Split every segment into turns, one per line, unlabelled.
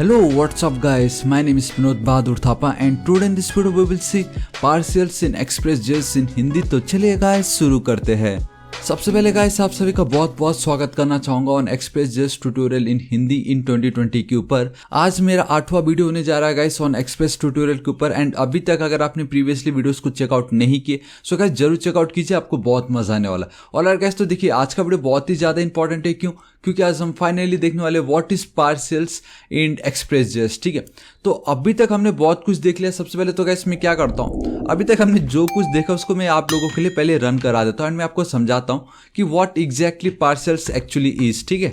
Hello, what's up guys? My name is Vinod Bahadur Thapa and today in this video we will see partials in Express.js in Hindi. तो चलिए guys शुरू करते हैं। सबसे पहले guys आप सभी का बहुत बहुत स्वागत करना चाहूंगा on Express.js tutorial in Hindi in 2020 के ऊपर। आज मेरा 8वां वीडियो होने जा रहा है गाइस ऑन एक्सप्रेस ट्यूटोरियल के ऊपर। एंड अभी तक अगर आपने प्रीवियसली वीडियोस को चेकआउट नहीं किए सो गाइस जरूर चेकआउट कीजिए, आपको बहुत मजा आने वाला है। और गाइस तो देखिए आज का वीडियो बहुत ही ज्यादा इंपॉर्टेंट है। क्यों? क्योंकि आज हम फाइनली देखने वाले what is parcels in Express.js। ठीक है, तो अभी तक हमने बहुत कुछ देख लिया। सबसे पहले तो गाइस मैं क्या करता हूँ, अभी तक हमने जो कुछ देखा उसको मैं आप लोगों के लिए पहले रन करा देता हूँ एंड मैं आपको समझाता हूँ कि what exactly parcels actually is. ठीक है,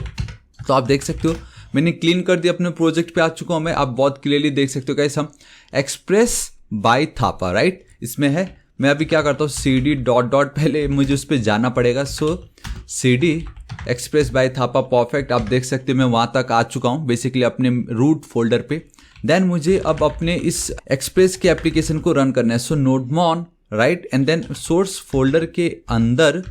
तो आप देख सकते हो मैंने क्लीन कर दिया, अपने प्रोजेक्ट पे आ चुका हूँ मैं। आप बहुत क्लियरली देख सकते हो गाइस हम एक्सप्रेस बाय थापा राइट इसमें है। मैं अभी क्या करता हूँ cd डॉट पहले मुझे उस पर जाना पड़ेगा। सो cd express bye Thapa perfect. आप देख सकते हो मैं वहाँ तक आ चुका हूँ बेसिकली अपने रूट फोल्डर पे। देन मुझे अब अपने इस एक्सप्रेस के एप्लीकेशन को रन करना है। So nodemon right and then source folder के अंदर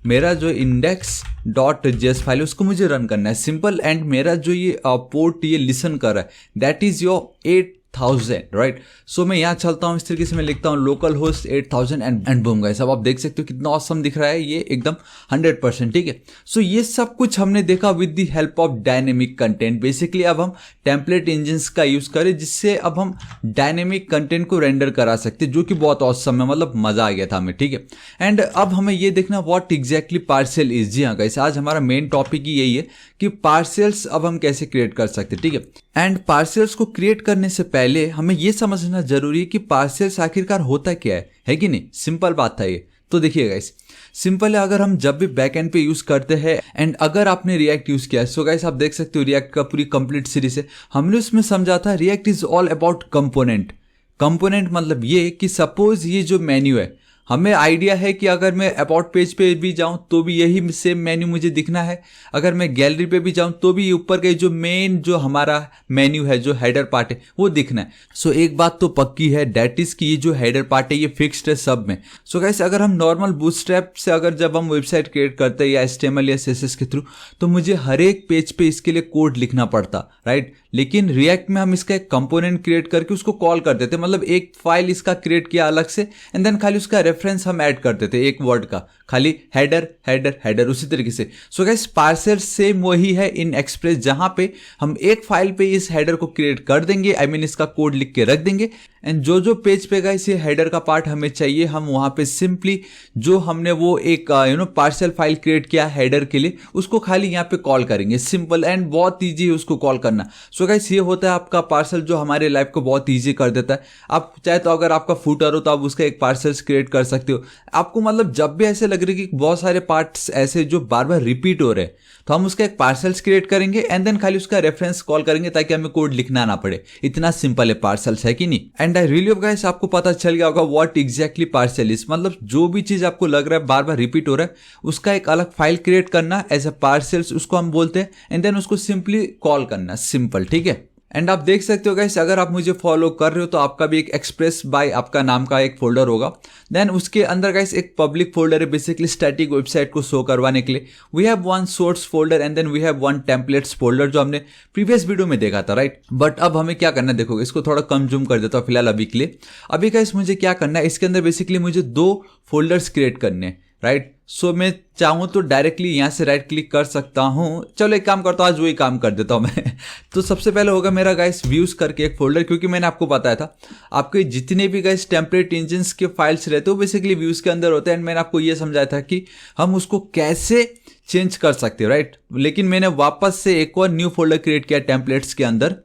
मेरा जो index.js फाइल है उसको मुझे रन करना है, सिंपल। एंड मेरा जो ये पोर्ट ये लिसन कर रहा है दैट इज योर 8000 राइट। सो मैं यहाँ चलता हूँ, इस तरीके से मैं लिखता हूँ local host 8000 and boom guys. अब आप देख सकते हो कितना ऑसम दिख रहा है ये एकदम 100%। ठीक है, सो ये सब कुछ हमने देखा with the help of dynamic content. Basically अब हम टेम्पलेट इंजन्स का यूज करें जिससे अब हम डायनेमिक कंटेंट को रेंडर करा सकते हैं, जो कि बहुत ऑसम है, मतलब मजा आ गया था हमें। ठीक है, एंड अब हमें ये देखना व्हाट एग्जैक्टली पार्सल इज। जी हाँ गाइस, आज हमारा मेन टॉपिक ही यही है कि पार्सल्स अब हम कैसे क्रिएट कर सकते हैं। ठीक है, एंड पार्सल्स को क्रिएट करने से पहले हमें यह समझना जरूरी है कि पार्सल्स आखिरकार होता क्या है कि नहीं। सिंपल बात था ये। तो देखिए गाइस सिंपल है, अगर हम जब भी बैकएंड पे यूज करते हैं एंड अगर आपने रिएक्ट यूज किया है सो गाइस आप देख सकते हो रिएक्ट का पूरी कंप्लीट सीरीज है। हमने उसमें समझा था react is all about component. Component मतलब ये कि सपोज ये जो मेन्यू है, हमें आइडिया है कि अगर मैं अबाउट पेज पे भी जाऊं तो भी यही सेम मेन्यू मुझे दिखना है, अगर मैं गैलरी पे भी जाऊं तो भी ऊपर के जो मेन जो हमारा मेन्यू है जो हेडर पार्ट है वो दिखना है। सो एक बात तो पक्की है दैट इज कि ये जो हेडर पार्ट है ये फिक्स्ड है सब में। सो गाइस अगर हम नॉर्मल बूटस्ट्रैप से अगर जब हम वेबसाइट क्रिएट करते हैं या HTML या CSS के थ्रू तो मुझे हर एक पेज पे इसके लिए कोड लिखना पड़ता राइट। लेकिन रिएक्ट में हम इसका एक कंपोनेंट क्रिएट करके उसको कॉल कर देते, मतलब एक फाइल इसका क्रिएट किया अलग से एंड देन खाली उसका रेफरेंस हम ऐड कर देते एक वर्ड का, खाली हेडर हेडर हेडर उसी तरीके से। सो गाइस पार्सल सेम वही है इन एक्सप्रेस, जहां पे हम एक फाइल पे इस हेडर को क्रिएट कर देंगे, आई मीन इसका कोड लिख के रख देंगे एंड जो पेज पे गाइस ये हेडर का पार्ट हमें चाहिए हम वहां पे सिंपली जो हमने वो एक पार्सल फाइल क्रिएट किया हेडर के लिए उसको खाली यहाँ पे कॉल करेंगे। सिंपल एंड बहुत ईजी है उसको कॉल करना। सो गाइस ये होता है आपका पार्सल जो हमारे लाइफ को बहुत ईजी कर देता है। आप चाहे तो अगर आपका फुटर हो तो आप उसका एक पार्सल क्रिएट कर सकते हो। आपको मतलब जब भी ऐसे लग रही है कि बहुत सारे पार्ट्स ऐसे जो बार बार रिपीट हो रहे हैं तो हम उसका एक पार्सल्स क्रिएट करेंगे एंड देन खाली उसका रेफरेंस कॉल करेंगे ताकि हमें कोड लिखना ना पड़े। इतना सिंपल है पार्सल्स, है कि नहीं। And I really hope guys आपको पता चल गया होगा व्हाट एग्जैक्टली पार्सल इज। मतलब जो भी चीज आपको लग रहा है बार बार रिपीट हो रहा है उसका एक अलग फाइल क्रिएट करना एज अ पार्सल्स उसको हम बोलते हैं एंड देन उसको सिंपली कॉल करना, सिंपल। ठीक है, एंड आप देख सकते हो गाइस अगर आप मुझे फॉलो कर रहे हो तो आपका भी एक एक्सप्रेस बाय आपका नाम का एक फोल्डर होगा। देन उसके अंदर गाइस एक पब्लिक फोल्डर है बेसिकली स्टैटिक वेबसाइट को शो करवाने के लिए। We have one source folder and then we have one templates folder जो हमने प्रीवियस वीडियो में देखा था राइट। बट अब हमें क्या करना है, देखो इसको थोड़ा कम जूम कर देता हूँ फिलहाल अभी के लिए। अभी गाइस मुझे क्या करना है, इसके अंदर बेसिकली मुझे 2 फोल्डर्स क्रिएट करने हैं राइट। सो मैं चाहूँ तो डायरेक्टली यहाँ से राइट क्लिक कर सकता हूँ। चलो एक काम करता हूँ, आज वही काम कर देता हूँ मैं तो सबसे पहले होगा मेरा गाइस व्यूज करके एक फोल्डर, क्योंकि मैंने आपको बताया था आपके जितने भी गाइस टेम्पलेट इंजन्स के फाइल्स रहते हो बेसिकली व्यूज के अंदर होते हैं। एंड मैंने आपको ये समझाया था कि हम उसको कैसे चेंज कर सकते हैं राइट। लेकिन मैंने वापस से एक और न्यू फोल्डर क्रिएट किया टेम्पलेट्स के अंदर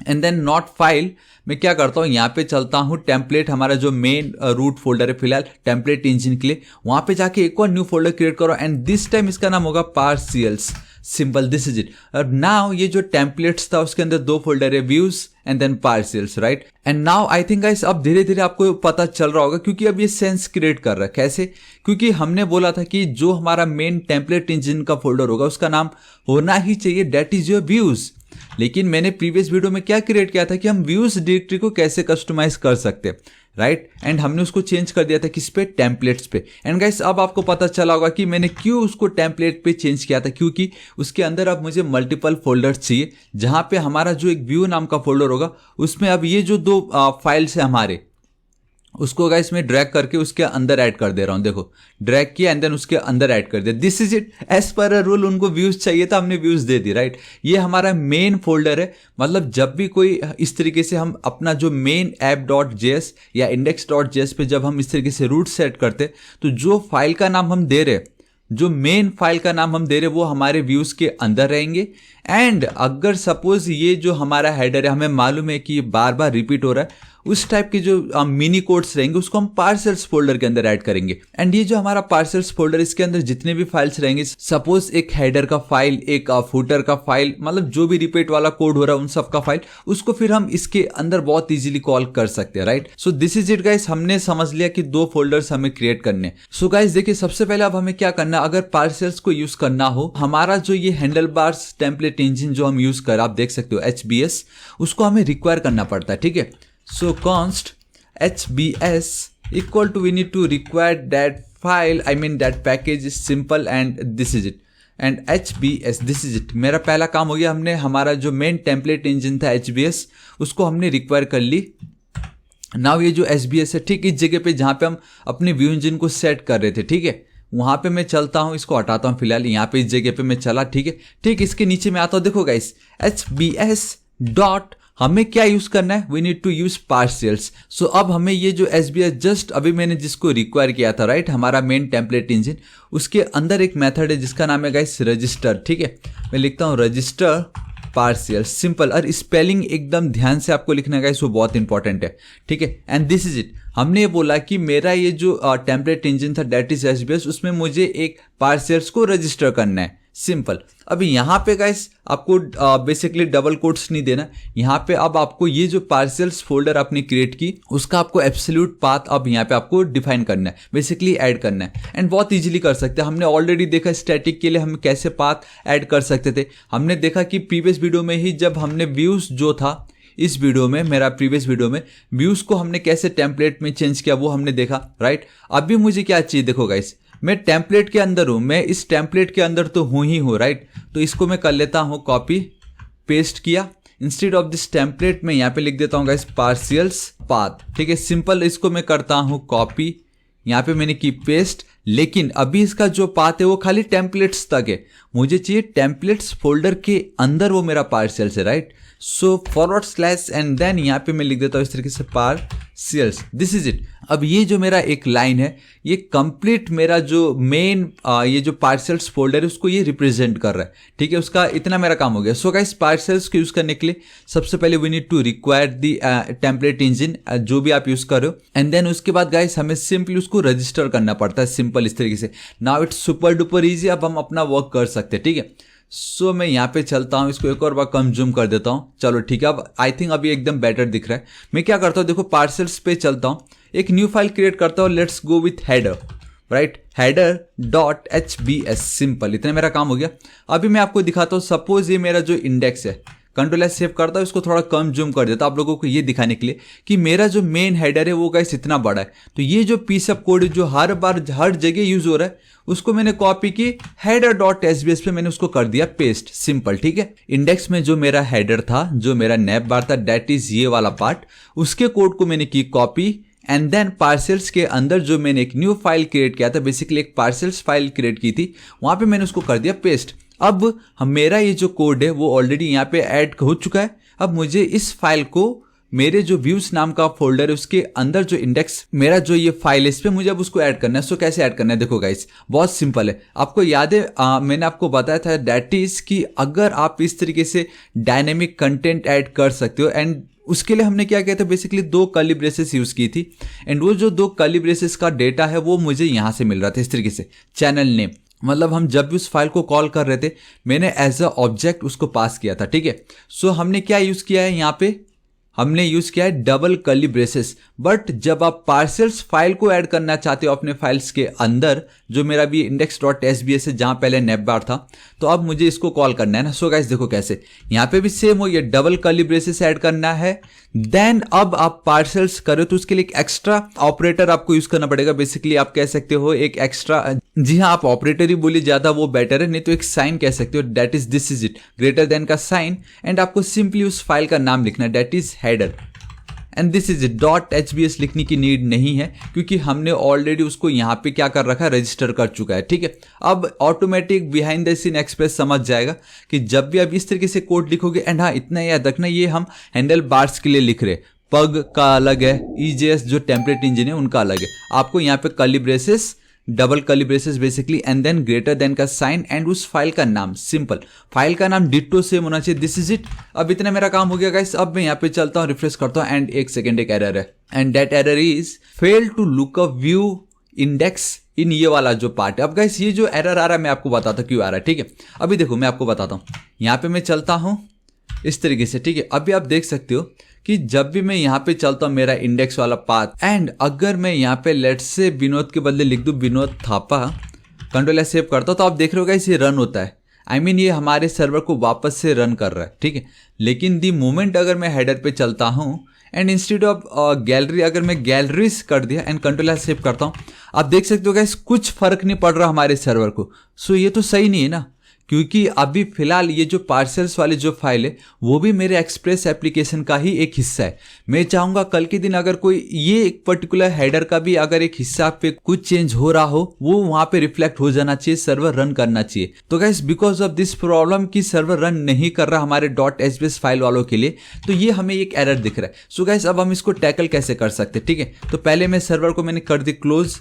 एंड देन नॉट फाइल मैं क्या करता हूँ यहाँ पे चलता हूँ टेम्पलेट, हमारा जो मेन रूट फोल्डर है फिलहाल टेम्पलेट इंजन के लिए, वहां पे जाके एक और न्यू फोल्डर क्रिएट करो एंड दिस टाइम इसका नाम होगा partials. Simple, this is it. और नाउ ये जो टेम्पलेट्स था उसके अंदर 2 फोल्डर है, views and then partials right. And now I think guys अब धीरे धीरे आपको पता चल रहा होगा क्योंकि अब ये सेंस क्रिएट कर रहा है। कैसे? क्योंकि हमने बोला था कि जो हमारा मेन टेम्पलेट इंजन का फोल्डर होगा उसका नाम होना ही चाहिए दैट इज योर व्यूज। लेकिन मैंने प्रीवियस वीडियो में क्या क्रिएट किया था कि हम व्यूज डायरेक्टरी को कैसे कस्टमाइज कर सकते हैं, राइट। एंड हमने उसको चेंज कर दिया था किस पे, टेम्पलेट्स पे। एंड गाइस अब आपको पता चला होगा कि मैंने क्यों उसको टेम्पलेट पे चेंज किया था, क्योंकि उसके अंदर अब मुझे मल्टीपल फोल्डर्स चाहिए, जहां पे हमारा जो एक व्यू नाम का फोल्डर होगा उसमें अब ये जो दो फाइल्स है हमारे, उसको गाइस मैं ड्रैग करके उसके अंदर ऐड कर दे रहा हूं। देखो ड्रैग किया एंड देन उसके अंदर ऐड कर दिया। This is it, as per a rule उनको व्यूज चाहिए था, हमने व्यूज दे दी, राइट। ये हमारा मेन फोल्डर है। मतलब जब भी कोई इस तरीके से हम अपना जो मेन ऐप डॉट जेएस या इंडेक्स डॉट जेएस पे जब हम इस तरीके से रूट सेट करते, तो जो फाइल का नाम हम दे रहे, जो मेन फाइल का नाम हम दे रहे वो हमारे व्यूज के अंदर रहेंगे। एंड अगर सपोज ये जो हमारा हेडर है, हमें मालूम है कि ये बार बार रिपीट हो रहा है, उस टाइप के जो मिनी कोड्स रहेंगे उसको हम पार्सल्स फोल्डर के अंदर ऐड करेंगे। एंड ये जो हमारा पार्सल्स फोल्डर, इसके अंदर जितने भी फाइल्स रहेंगे, सपोज एक हेडर का फाइल, एक फुटर का फाइल, मतलब जो भी रिपीट वाला कोड हो रहा है उन सब का फाइल, उसको फिर हम इसके अंदर बहुत इजीली कॉल कर सकते हैं, right. So this is it guys, हमने समझ लिया कि दो फोल्डर्स हमें क्रिएट करने। सो गाइस देखिए, सबसे पहले अब हमें क्या करना है, अगर पार्सल्स को यूज करना हो, हमारा जो ये हैंडल बार्स टेम्पलेट इंजन जो हम यूज कर, आप देख सकते हो HBS, उसको हमें रिक्वायर करना पड़ता है, ठीक है। सो const HBS equal to we need to require that file, I mean that package is simple and this is it, and HBS this is it। मेरा पहला काम हो गया, हमने हमारा जो मेन टेम्पलेट इंजन था HBS उसको हमने रिक्वायर कर ली। नाउ ये जो HBS है ठीक इस जगह पे जहाँ पे हम अपने व्यू इंजन को सेट कर रहे थे, ठीक है, वहाँ पे मैं चलता हूँ, इसको हटाता हूँ फिलहाल, यहाँ पे इस जगह पे मैं चला, ठीक है। ठीक इसके नीचे में आता हूँ, देखो गाइस HBS डॉट हमें क्या यूज करना है, we need to use parcels. So अब हमें ये जो HBS जस्ट अभी मैंने जिसको रिक्वायर किया था, राइट, हमारा मेन टेम्पलेट इंजन, उसके अंदर एक मेथड है जिसका नाम है गाइस रजिस्टर, ठीक है। मैं लिखता हूँ रजिस्टर पार्सल्स, सिंपल, और स्पेलिंग एकदम ध्यान से आपको लिखना है गाइस, वो बहुत इंपॉर्टेंट है, ठीक है। एंड दिस इज इट, हमने ये बोला कि मेरा ये जो टेम्पलेट इंजन था दैट इज HBS, उसमें मुझे एक पार्सल्स को रजिस्टर करना है, सिंपल। अभी यहाँ पे गाइस आपको बेसिकली डबल कोट्स नहीं देना, यहाँ पे अब आपको ये जो पार्सल्स फोल्डर आपने क्रिएट की उसका आपको एब्सोल्यूट पाथ अब यहाँ पे आपको डिफाइन करना है, बेसिकली ऐड करना है। एंड बहुत इजीली कर सकते हैं, हमने ऑलरेडी देखा स्टैटिक के लिए हम कैसे पाथ ऐड कर सकते थे। हमने देखा कि प्रीवियस वीडियो में ही जब हमने व्यूज जो था, इस वीडियो में, मेरा प्रीवियस वीडियो में व्यूज को हमने कैसे टेम्पलेट में चेंज किया वो हमने देखा, राइट। अभी मुझे क्या चाहिए, देखो गाइस, मैं टेम्पलेट के अंदर हूं, मैं इस टेम्पलेट के अंदर तो हूं ही हूं, राइट। तो इसको मैं कर लेता हूं कॉपी, पेस्ट किया, इंस्टेड ऑफ दिस टेम्पलेट में यहाँ पे लिख देता हूं गाइस पार्सल्स पाथ, ठीक है, सिंपल। इसको मैं करता हूं कॉपी, यहाँ पे मैंने की पेस्ट, लेकिन अभी इसका जो पाथ है वो खाली टेम्पलेट्स तक है, मुझे चाहिए टेम्पलेट्स फोल्डर के अंदर वो मेरा पार्सल्स है, right. So forward slash and then यहाँ पे मैं लिख देता हूँ इस तरीके से पार्सल्स, दिस इज इट। अब ये जो मेरा एक लाइन है, ये कंप्लीट मेरा जो मेन ये जो पार्सल्स फोल्डर है उसको ये रिप्रेजेंट कर रहा है, ठीक है। उसका इतना मेरा काम हो गया। सो गाइस पार्सल्स को यूज करने के लिए सबसे पहले we need to require the template engine जो भी आप यूज कर रहे हो, एंड देन उसके बाद गाइस हमें सिंपली उसको रजिस्टर करना पड़ता है, सिंपल इस तरीके से। Now it's super duper easy, अब हम अपना वर्क कर सकते हैं, ठीक है। सो मैं यहाँ पे चलता हूँ, इसको एक और बार कम जूम कर देता हूँ, चलो ठीक है। अब आई थिंक अभी एकदम बेटर दिख रहा है। मैं क्या करता हूँ, देखो पार्सल्स पे चलता हूँ, एक न्यू फाइल क्रिएट करता हूँ, let's go with header, right, header dot HBS, simple, इतना मेरा काम हो गया। अभी मैं आपको दिखाता हूँ, सपोज ये मेरा जो इंडेक्स है, कंट्रोल सेव करता हूँ, इसको थोड़ा कम जूम कर देता हूँ आप लोगों को ये दिखाने के लिए कि मेरा जो मेन हेडर है वो गाइस इतना बड़ा है। तो ये जो पीस ऑफ कोड जो हर बार हर जगह यूज हो रहा है उसको मैंने कॉपी की, हेडर डॉट HBS पे मैंने उसको कर दिया पेस्ट, सिंपल, ठीक है। इंडेक्स में जो मेरा हेडर था, जो मेरा नैप बार था, दैट इज ये वाला पार्ट, उसके कोड को मैंने की कॉपी, एंड देन पार्सल्स के अंदर जो मैंने एक न्यू फाइल क्रिएट किया था, बेसिकली एक पार्सल्स फाइल क्रिएट की थी, वहां पे मैंने उसको कर दिया पेस्ट। अब मेरा ये जो कोड है वो ऑलरेडी यहाँ पे ऐड हो चुका है। अब मुझे इस फाइल को मेरे जो व्यूज नाम का फोल्डर है उसके अंदर जो इंडेक्स मेरा जो ये फाइल है इस पे मुझे अब उसको ऐड करना है। सो कैसे ऐड करना है, देखो गाइस बहुत सिंपल है। आपको याद है मैंने आपको बताया था दैट इज कि अगर आप इस तरीके से डायनेमिक कंटेंट ऐड कर सकते हो, एंड उसके लिए हमने क्या किया था, बेसिकली 2 कर्ली ब्रेसेस यूज की थी, एंड वो जो 2 कर्ली ब्रेसेस का डेटा है वो मुझे यहाँ से मिल रहा था इस तरीके से, चैनल नेम, मतलब हम जब भी उस फाइल को कॉल कर रहे थे मैंने एज अ ऑब्जेक्ट उसको पास किया था, ठीक है। सो हमने क्या यूज किया है यहाँ पे, हमने यूज किया है डबल कर्ली ब्रेसेस। बट जब आप पार्सल्स फाइल को ऐड करना चाहते हो अपने फाइल्स के अंदर, जो मेरा भी index.sbs है जहां पहले navbar था, तो अब मुझे इसको कॉल करना है ना। सो गाइस देखो कैसे, यहाँ पे भी सेम हो, ये डबल कर्ली ब्रेसेस ऐड करना है। देन अब आप पार्सल्स करो तो उसके लिए एक एक्स्ट्रा ऑपरेटर आपको यूज करना पड़ेगा। बेसिकली आप कह सकते हो एक एक्स्ट्रा, जी हाँ आप ऑपरेटर ही बोलिए ज्यादा वो बेटर है, नहीं तो एक साइन कह सकते हो, that is this is it, greater than का साइन, एंड आपको सिंपली उस फाइल का नाम लिखना है, that is header, and this is .hbs लिखने की नीड नहीं है क्योंकि हमने ऑलरेडी उसको यहाँ पे क्या कर रखा है, रजिस्टर कर चुका है। ठीक है, अब automatic behind the scene Express समझ जाएगा कि जब भी आप इस तरीके से कोड लिखोगे, एंड हाँ इतना याद रखना, ये हम हैंडल बार्स के लिए लिख रहे, पग का अलग है, EJS जो टेम्पलेट इंजन है उनका अलग है। आपको यहाँ पे curly braces, double curly braces basically, and then greater than का साइन, एंड उस फाइल का नाम, सिंपल फाइल का नाम डिट्टो सेम होना चाहिए। This is it. अब इतना मेरा काम हो गया गाइस। अब मैं यहाँ पे चलता हूँ, रिफ्रेश करता हूँ, एंड एक सेकेंड एक एरर है, and that error is fail to look up view index in, ये वाला जो पार्ट है। अब गाइस ये जो एरर आ रहा है मैं आपको बताता हूँ क्यों आ रहा है। ठीक है, अभी देखो मैं आपको बताता हूँ, यहाँ पे मैं चलता हूँ इस तरीके से। ठीक है, अभी आप देख सकते हो कि जब भी मैं यहाँ पे चलता हूँ मेरा इंडेक्स वाला पाथ, एंड अगर मैं यहाँ पे लेट्स से विनोद के बदले लिख दूँ Vinod Thapa, control S save करता हूँ, तो आप देख रहे हो गाइस ये रन होता है। आई मीन ये हमारे सर्वर को वापस से रन कर रहा है। ठीक है, लेकिन दी मोमेंट अगर मैं हेडर पे चलता हूँ, एंड इंस्टेड ऑफ गैलरी अगर मैं गैलरीज कर दिया एंड कंट्रोल एस सेव करता हूँ, आप देख सकते हो गाइस कुछ फर्क नहीं पड़ रहा हमारे सर्वर को। सो ये तो सही नहीं है ना, क्योंकि अभी फिलहाल ये जो पार्सल्स वाली जो फाइल है वो भी मेरे एक्सप्रेस एप्लीकेशन का ही एक हिस्सा है। मैं चाहूँगा कल के दिन अगर कोई ये एक पर्टिकुलर हेडर का भी अगर एक हिस्सा पे कुछ चेंज हो रहा हो, वो वहाँ पे रिफ्लेक्ट हो जाना चाहिए, सर्वर रन करना चाहिए। तो guys because of this problem कि सर्वर रन नहीं कर रहा हमारे .hbs फाइल वालों के लिए, तो ये हमें एक एरर दिख रहा है। सो गाइस अब हम इसको टैकल कैसे कर सकते हैं। ठीक है, तो पहले मैं सर्वर को मैंने कर दी क्लोज,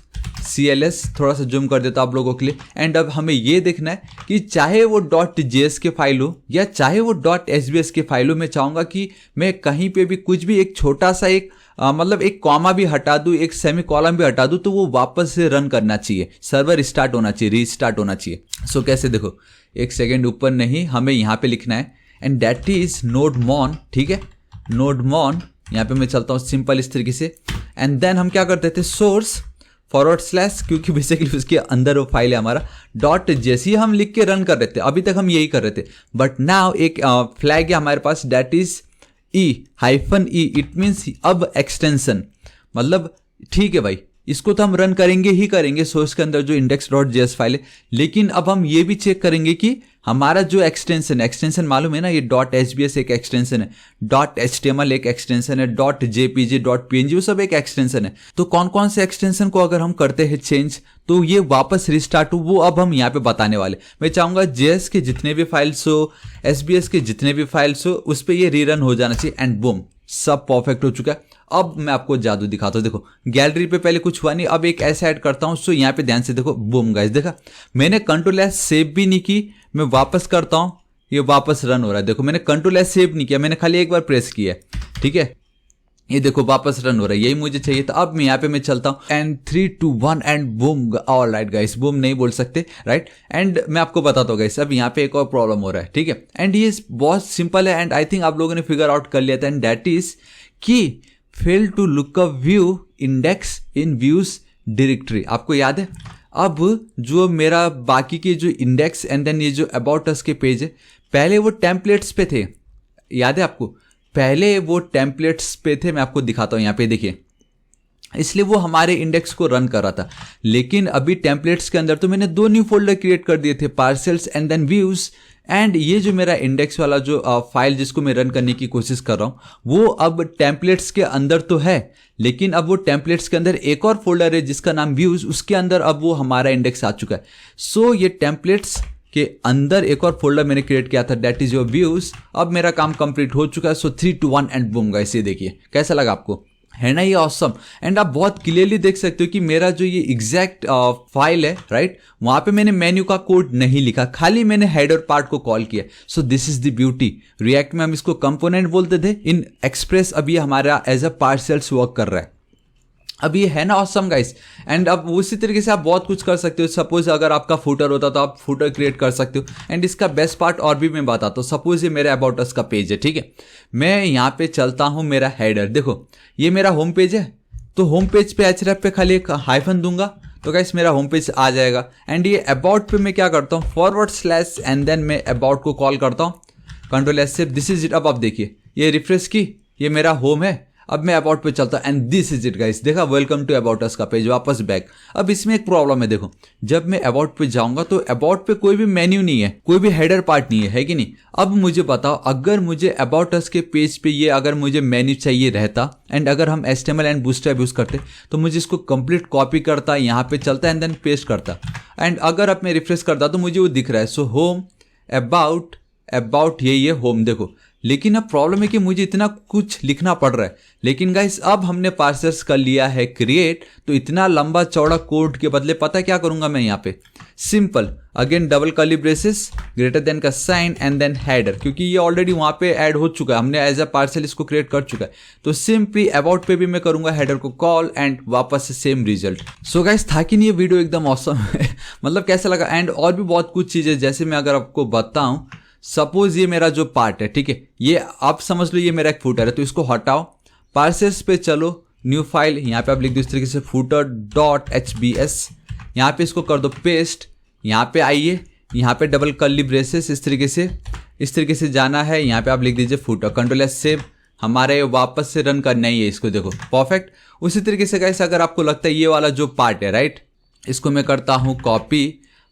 CLS थोड़ा सा जूम कर देता आप लोगों के लिए, एंड अब हमें ये देखना है कि चाहे वो .js के फाइल हो या चाहे वो .hbs के फाइल हो, मैं चाहूंगा कि मैं कहीं पे भी कुछ भी एक छोटा सा एक मतलब एक कॉमा भी हटा दूं, एक सेमी कॉलम भी हटा दूं, तो वो वापस से रन करना चाहिए, सर्वर स्टार्ट होना चाहिए, रीस्टार्ट होना चाहिए। सो कैसे देखो, एक सेकेंड ऊपर नहीं, हमें यहाँ पे लिखना है, एंड दैट इज nodemon। ठीक है, nodemon, यहाँ पे मैं चलता हूँ सिंपल इस तरीके से, एंड देन हम क्या करते थे, सोर्स // क्योंकि बेसिकली उसके अंदर वो फाइल है हमारा .js, हम लिख के रन कर रहे थे, अभी तक हम यही कर रहे थे। बट नाउ एक फ्लैग है हमारे पास, that is -e, it means अब एक्सटेंशन, मतलब ठीक है भाई इसको तो हम रन करेंगे ही करेंगे सोर्स के अंदर जो index.js फाइल है, लेकिन अब हम ये भी चेक करेंगे कि हमारा जो एक्सटेंशन मालूम है ना, ये .hbs एक एक्सटेंशन है, .html एक एक्सटेंशन है, .jpg .png वो सब एक एक्सटेंशन है। तो कौन कौन से एक्सटेंशन को अगर हम करते हैं चेंज तो ये वापस रिस्टार्ट हो, वो अब हम यहाँ पे बताने वाले। मैं चाहूंगा JS के जितने भी फाइल्स हो, SBS के जितने भी फाइल्स हो, उस पर ये रीरन हो जाना चाहिए, एंड बूम सब परफेक्ट हो चुका है। अब मैं आपको जादू दिखाता हूँ, देखो गैलरी पे पहले कुछ हुआ नहीं, अब एक ऐसा ऐड करता हूँ। सो यहाँ पे ध्यान से देखो, बूम गाइस, देखा मैंने कंट्रोल एस सेव भी नहीं की, मैं वापस करता हूँ, ये वापस रन हो रहा है। देखो मैंने कंट्रोल एस सेव नहीं किया, मैंने खाली एक बार प्रेस किया है। ठीक है, ये देखो वापस रन हो रहा है, यही मुझे चाहिए था। अब मैं यहाँ पे मैं चलता हूँ, and 3 2 1 and boom. All right guys, boom नहीं बोल सकते, राइट। एंड मैं आपको बताता हूँ गाइस, अब यहाँ पे एक और प्रॉब्लम हो रहा है। ठीक है, एंड ये बहुत सिंपल है, एंड आई थिंक आप लोगों ने फिगर आउट कर लिया था, एंड दैट इज कि fail to look up view index in views directory. आपको याद है, अब जो मेरा बाकी के जो इंडेक्स एंड देन ये जो अबाउट अस के पेज है, पहले वो टेम्पलेट्स पे थे, याद है आपको, पहले वो टेम्पलेट्स पे थे। मैं आपको दिखाता हूँ, यहाँ पे देखिए, इसलिए वो हमारे इंडेक्स को रन कर रहा था। लेकिन अभी टेम्पलेट्स के अंदर तो मैंने 2 न्यू फोल्डर क्रिएट कर दिए थे, partials and then views, and ये जो मेरा इंडेक्स वाला जो फाइल जिसको मैं रन करने की कोशिश कर रहा हूँ, वो अब टेम्पलेट्स के अंदर तो है, लेकिन अब वो टेम्पलेट्स के अंदर एक और फोल्डर है जिसका नाम व्यूज, उसके अंदर अब वो हमारा इंडेक्स आ चुका है। सो ये टेम्पलेट्स के अंदर एक और फोल्डर मैंने क्रिएट किया था, दैट इज योर व्यूज। अब मेरा काम कंप्लीट हो चुका है। सो 3 2 1 एंड बूम गाइस, ये देखिए कैसा लगा आपको, है ना ये ऑसम। एंड आप बहुत क्लियरली देख सकते हो कि मेरा जो ये एग्जैक्ट फाइल है, राइट, वहां पे मैंने मेन्यू का कोड नहीं लिखा, खाली मैंने हेडर पार्ट को कॉल किया। So this is the beauty. React में हम इसको कंपोनेंट बोलते थे, इन एक्सप्रेस अब ये हमारा एज अ पार्सल्स वर्क कर रहा है। अब ये है ना ऑसम गाइस। एंड अब उसी तरीके से आप बहुत कुछ कर सकते हो। सपोज अगर आपका फुटर होता तो आप फुटर क्रिएट कर सकते हो। एंड इसका बेस्ट पार्ट और भी मैं बताता हूँ। सपोज ये मेरा अबाउट अस का पेज है, ठीक है। मैं यहाँ पे चलता हूँ, मेरा हेडर देखो, ये मेरा होम पेज है। तो होम पेज पे href पे खाली एक हाइफन दूंगा तो गाइस मेरा होम पेज आ जाएगा। एंड ये अबाउट पे मैं क्या करता हूँ, / एंड देन मैं अबाउट को कॉल करता हूँ, Ctrl+S, दिस इज इट। अब आप देखिए ये रिफ्रेश की, ये मेरा होम है। अब मैं अबाउट पे चलता and this is it guys, देखा, वेलकम टू अबाउट अस का पेज, वापस बैक। अब इसमें एक प्रॉब्लम है, देखो जब मैं अबाउट पे जाऊंगा तो अबाउट पे कोई भी मेन्यू नहीं है, कोई भी हेडर पार्ट नहीं है कि नहीं। अब मुझे बताओ, अगर मुझे अबाउट अस के पेज पे ये अगर मुझे मेन्यू चाहिए रहता एंड अगर हम HTML एंड बूटस्ट्रैप यूज करते तो मुझे इसको कंप्लीट कॉपी करता, यहाँ पे चलता एंड देन पेस्ट करता। एंड अगर अब मैं रिफ्रेश करता तो मुझे वो दिख रहा है। सो होम अबाउट ये होम देखो। लेकिन अब प्रॉब्लम है कि मुझे इतना कुछ लिखना पड़ रहा है। लेकिन गाइस अब हमने पार्सर्स कर लिया है क्रिएट, तो इतना लंबा चौड़ा कोड के बदले पता क्या करूंगा मैं, यहाँ पे simple again double curly braces greater than का साइन एंड देन हेडर, क्योंकि ये ऑलरेडी वहां पे ऐड हो चुका है, हमने एज अ पार्सल इसको क्रिएट कर चुका है। तो सिंपली अबाउट पे भी मैं करूंगा हेडर को कॉल एंड वापस से सेम रिजल्ट। सो गाइस था कि नहीं ये वीडियो एकदम ऑसम है मतलब कैसा लगा। एंड और भी बहुत कुछ चीजें, जैसे मैं अगर आपको बताऊं, सपोज ये मेरा जो पार्ट है, ठीक है, ये आप समझ लो ये मेरा एक फुटर है, तो इसको हटाओ, पार्सेस पे चलो, न्यू फाइल, यहाँ पे आप लिख दो इस तरीके से footer.hbs, यहाँ पे इसको कर दो पेस्ट, यहाँ पे आइए, यहाँ पे डबल कर्ली ब्रेसेस, इस तरीके से जाना है, यहाँ पे आप लिख दीजिए फुटर, Ctrl+S सेव, हमारे वापस से रन करना ही है इसको, देखो परफेक्ट। उसी तरीके से गाइस अगर आपको लगता है ये वाला जो पार्ट है राइट, इसको मैं करता हूँ कॉपी,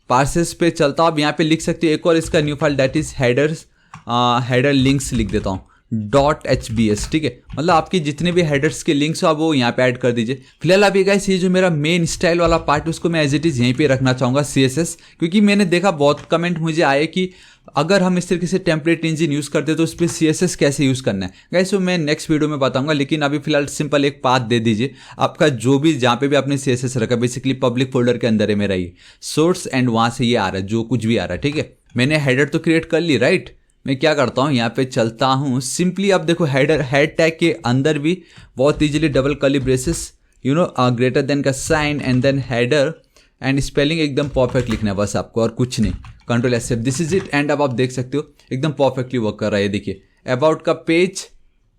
पार्सेस पे चलता हूँ। अब यहाँ पे लिख सकते हो एक और इसका new file, that is header links लिख देता हूँ .hbs, ठीक है। मतलब आपकी जितने भी हेडर्स के लिंक्स हो आप वो यहाँ पे ऐड कर दीजिए। फिलहाल अभी गाइस ये जो मेरा मेन स्टाइल वाला पार्ट है उसको मैं एज इट इज यहीं पे रखना चाहूँगा CSS, क्योंकि मैंने देखा बहुत कमेंट मुझे आए कि अगर हम इस तरीके से टेम्पलेट इंजन यूज़ करते तो उस पर CSS कैसे यूज़ करना है। गाइस वो मैं नेक्स्ट वीडियो में बताऊंगा, लेकिन अभी फिलहाल सिंपल एक पाथ दे दीजिए आपका, जो भी जहाँ पे भी आपने CSS रखा, बेसिकली पब्लिक फोल्डर के अंदर है मेरा ये सोर्स, एंड वहाँ से ये आ रहा है जो कुछ भी आ रहा है, ठीक है। मैंने हेडर तो क्रिएट कर ली राइट। मैं क्या करता हूँ, यहाँ पे चलता हूँ सिंपली, अब देखो हेड टैग के अंदर भी बहुत easily double curly braces greater than का sign and then header, and spelling एकदम परफेक्ट लिखना है बस आपको, और कुछ नहीं। Ctrl+S, this is it. And अब आप देख सकते हो एकदम परफेक्टली वर्क कर रहा है। देखिए अबाउट का page,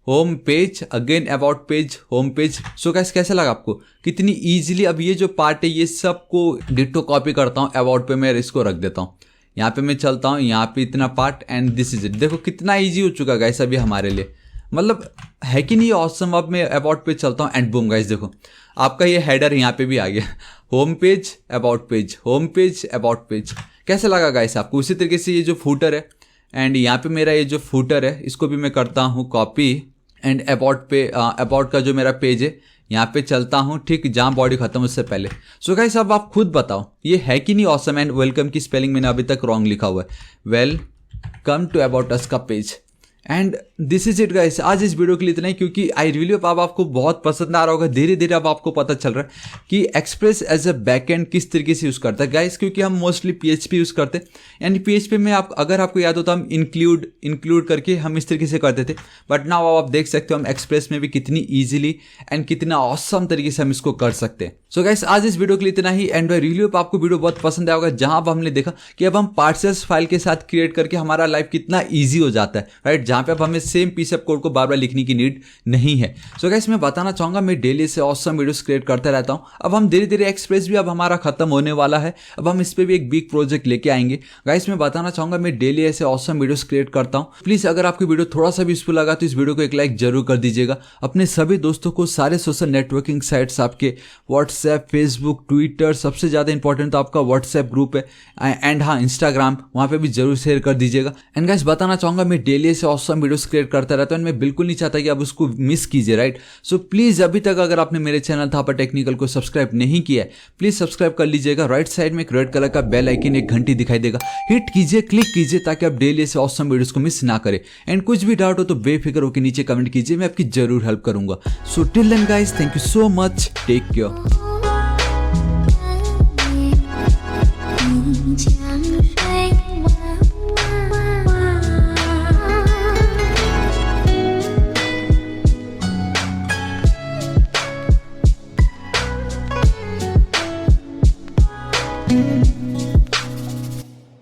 home page, again about page, home page. So guys कैसा लगा आपको, कितनी इजीली। अब ये जो पार्ट है ये सबको डिट्टो कॉपी करता हूँ, अबाउट पे मैं इसको रख देता हूँ, यहाँ पे मैं चलता हूँ, यहाँ पे इतना part and this is it. देखो कितना ईजी हो चुका गाइस अभी हमारे लिए, मतलब है कि नहीं ऑसम। अब मैं अबाउट पे चलता हूँ एंड बूम गाइस देखो आपका ये हेडर यहाँ पे भी आ गया, home page about page, home page about page. कैसा लगा गाइस आपको। उसी तरीके से ये जो फूटर है एंड यहाँ पे मेरा ये जो फूटर है इसको भी मैं करता हूँ कॉपी, एंड अबाउट पे अबाउट का जो मेरा पेज है यहाँ पे चलता हूँ, ठीक, जहाँ बॉडी खत्म उससे पहले। सो गाइस अब आप खुद बताओ ये है कि नहीं ऑसम। एंड वेलकम की स्पेलिंग मैंने अभी तक रॉन्ग लिखा हुआ है, वेलकम टू अबाउट अस का page. And this is it guys, आज इस वीडियो के लिए इतना ही, क्योंकि आई रियली अब आपको बहुत पसंद आ रहा होगा। धीरे धीरे अब आपको पता चल रहा है कि एक्सप्रेस एज अ बैकएंड किस तरीके से यूज़ करता है गाइस, क्योंकि हम मोस्टली PHP यूज़ करते हैं। एंड PHP में अगर आपको याद हो तो हम इंक्लूड करके हम इस तरीके से करते थे, बट नाउ आप देख सकते हो हम एक्सप्रेस में भी कितनी ईजिली एंड कितना ऑसम तरीके से हम इसको कर सकते हैं। सो गाइस आज इस वीडियो के लिए इतना ही। एंड आई रियली होप आपको वीडियो बहुत पसंद आया होगा, जहां अब हमने देखा कि अब हम पार्सल्स फाइल के साथ क्रिएट करके हमारा लाइफ कितना ईजी हो जाता है राइट, जहां पे अब हमें सेम पीस ऑफ कोड को बार बार लिखने की नीड नहीं है। सो गाइस मैं बताना चाहूंगा मैं डेली से ऑसम वीडियोस क्रिएट करता रहता हूं। अब हम धीरे धीरे एक्सप्रेस भी अब हमारा खत्म होने वाला है, अब हम इस पर भी एक बिग प्रोजेक्ट लेके आएंगे। गाइस मैं बताना चाहूंगा मैं डेली ऐसे ऑसम वीडियोस क्रिएट करता हूं। प्लीज अगर आपको वीडियो थोड़ा सा भी यूजफुल लगा तो इस वीडियो को एक लाइक जरूर कर दीजिएगा। अपने सभी दोस्तों को, सारे सोशल नेटवर्किंग साइट्स आपके व्हाट्सएप, फेसबुक, ट्विटर, सबसे ज़्यादा इंपॉर्टेंट तो आपका व्हाट्सएप ग्रुप है, एंड हाँ इंस्टाग्राम, वहाँ पे भी जरूर शेयर कर दीजिएगा। एंड गाइस बताना चाहूँगा मैं डेली ऐसे ऑसम वीडियोस क्रिएट करता रहता हूँ, मैं बिल्कुल नहीं चाहता कि आप उसको मिस कीजिए राइट। सो प्लीज़ अभी तक अगर आपने मेरे चैनल थापा टेक्निकल को सब्सक्राइब नहीं किया है, प्लीज़ सब्सक्राइब कर लीजिएगा। राइट साइड में एक रेड कलर का बेल आइकन, एक घंटी दिखाई देगा, हिट कीजिए, क्लिक कीजिए, ताकि आप डेली ऐसे ऑसम वीडियोस को मिस ना करें। एंड कुछ भी डाउट हो तो बेफिक्र होकर नीचे कमेंट कीजिए, मैं आपकी जरूर हेल्प करूंगा। So till then guys, thank you so much, take care.